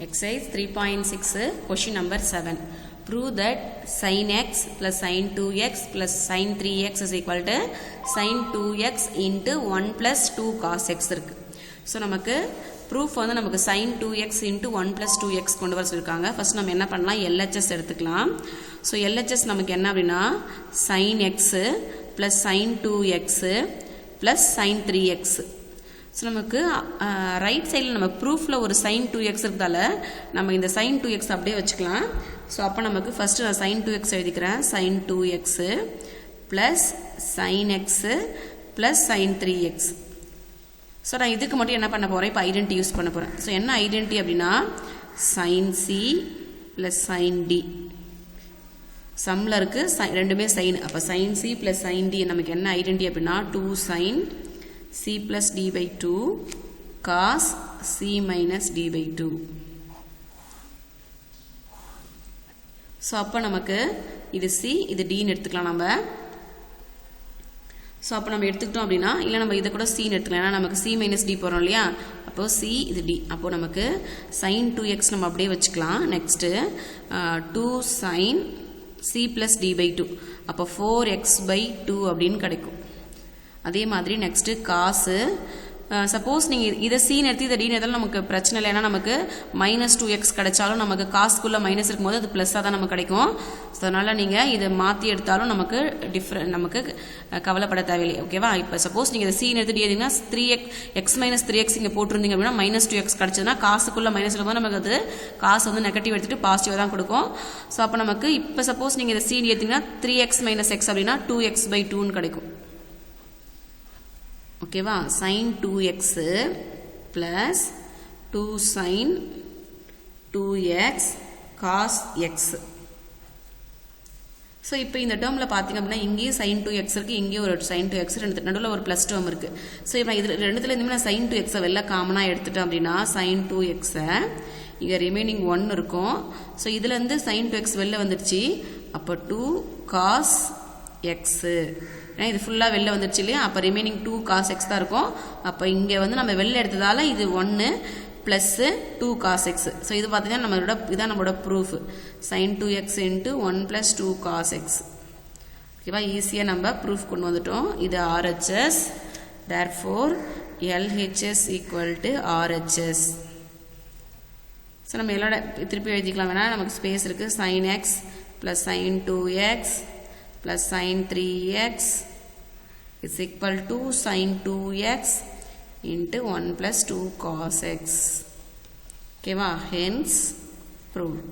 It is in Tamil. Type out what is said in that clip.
Exercise 3.6 question number 7. Prove that sin x plus sin 2x plus sin 3x is equal to sin 2x into 1 plus 2 cos x இருக்கு. So நமக்கு proof வந்து நமக்கு sin 2x into 1 plus 2x கொண்டு வர சொல்லிருக்காங்க. First நம்ம என்ன பண்ணலாம், LHS எடுத்துக்கலாம். So LHS நமக்கு என்ன அப்படின்னா sin x plus sin 2x plus sin 3x. So நமக்கு ரைட் சைடில் நம்ம ப்ரூஃபில் ஒரு sin 2x இருக்கிறதால நம்ம இந்த sin 2x அப்படியே வச்சுக்கலாம். ஸோ அப்போ நமக்கு ஃபஸ்ட்டு நான் sin 2x எழுதிக்கிறேன். sin 2x plus sin x plus sin 3x. So நான் இதுக்கு மட்டும் என்ன பண்ண போகிறேன், இப்போ ஐடென்டி யூஸ் பண்ண போகிறேன். ஸோ என்ன ஐடென்டி அப்படின்னா sin c plus sin d. சம்மில் இருக்குது ரெண்டுமே சைன். அப்போ sin c plus sin d நமக்கு என்ன ஐடென்டி அப்படின்னா 2 sin c plus d by 2 cos c minus d by 2. So அப்போ நமக்கு இது c இது dன்னு எடுத்துக்கலாம் நம்ம. ஸோ அப்போ நம்ம எடுத்துக்கிட்டோம் அப்படின்னா இல்லை நம்ம இதை கூட cன்னு எடுத்துக்கலாம். ஏன்னா நமக்கு c minus d போகிறோம் இல்லையா, அப்போது c இது d. அப்போது நமக்கு sin 2x நம்ம அப்படியே வச்சுக்கலாம். Next 2 sin c plus d by 2 அப்போ 4x by 2 அப்படின்னு கிடைக்கும். அதே மாதிரி நெக்ஸ்ட்டு காசு, சப்போஸ் நீங்கள் இதை சீன் எடுத்து இதை டீன் எடுத்தாலும் நமக்கு பிரச்சனை இல்லை. ஏன்னா நமக்கு -2x கிடைச்சாலும் நமக்கு காசுக்குள்ளே மைனஸ் இருக்கும்போது அது ப்ளஸ்ஸாக தான் நமக்கு கிடைக்கும். ஸோ அதனால் நீங்கள் இதை மாற்றி எடுத்தாலும் நமக்கு நமக்கு கவலைப்பட தேவையில்லை. ஓகேவா? இப்போ சப்போஸ் நீங்கள் இதை சீன் எடுத்து எடுத்தீங்கன்னா 3x இங்கே போட்டிருந்தீங்க அப்படின்னா -2x கிடச்சதுன்னா காசுக்குள்ளே மைனஸ் இருக்கும்போது நமக்கு அது காசு வந்து நெகட்டிவ் எடுத்துகிட்டு பாசிட்டிவாக தான் கொடுக்கும். ஸோ அப்போ நமக்கு இப்போ சப்போஸ் நீங்கள் இதை சீன் எடுத்தீங்கன்னா 3x - x அப்படின்னா 2x by 2ன்னு கிடைக்கும். ஓகேவா? sin 2x plus 2 sin 2x cos x. So இப்போ இந்த டேர்மில் பார்த்தீங்க அப்படின்னா இங்கேயும் sin 2x இருக்குது, இங்கேயும் ஒரு sin 2x, ரெண்டு நடுவில் ஒரு ப்ளஸ் டேர்ம் இருக்குது. ஸோ இப்போ இதில் ரெண்டுத்துல இருந்துமே நான் sin 2x வெளில காமனாக எடுத்துட்டேன் அப்படின்னா sin 2x இங்கே ரிமைனிங் 1 இருக்கும். ஸோ இதுலேருந்து sin 2x வெளில வந்துடுச்சு. அப்போ 2 cos x, ஏன்னா இது ஃபுல்லாக வெளில வந்துடுச்சு இல்லையா, அப்போ ரிமைனிங் 2 cos x தான் இருக்கும். அப்போ இங்கே வந்து நம்ம வெளில எடுத்ததால் இது 1 ப்ளஸ்ஸு 2 cos x. ஸோ இது பார்த்தீங்கன்னா நம்மளோட இதான் நம்மளோட proof, sin 2x into 1 plus 2 cos x. ஓகேவா? ஈஸியாக நம்ம ப்ரூஃப் கொண்டு வந்துட்டோம். இது RHS, therefore LHS equal to RHS. So நம்ம எல்லா திருப்பி எழுதிக்கலாம். வேணா நமக்கு ஸ்பேஸ் இருக்குது. sin x plus sin 2x plus sin 3x is equal to sin 2x into 1 plus 2 cos x. Okay, hence proved.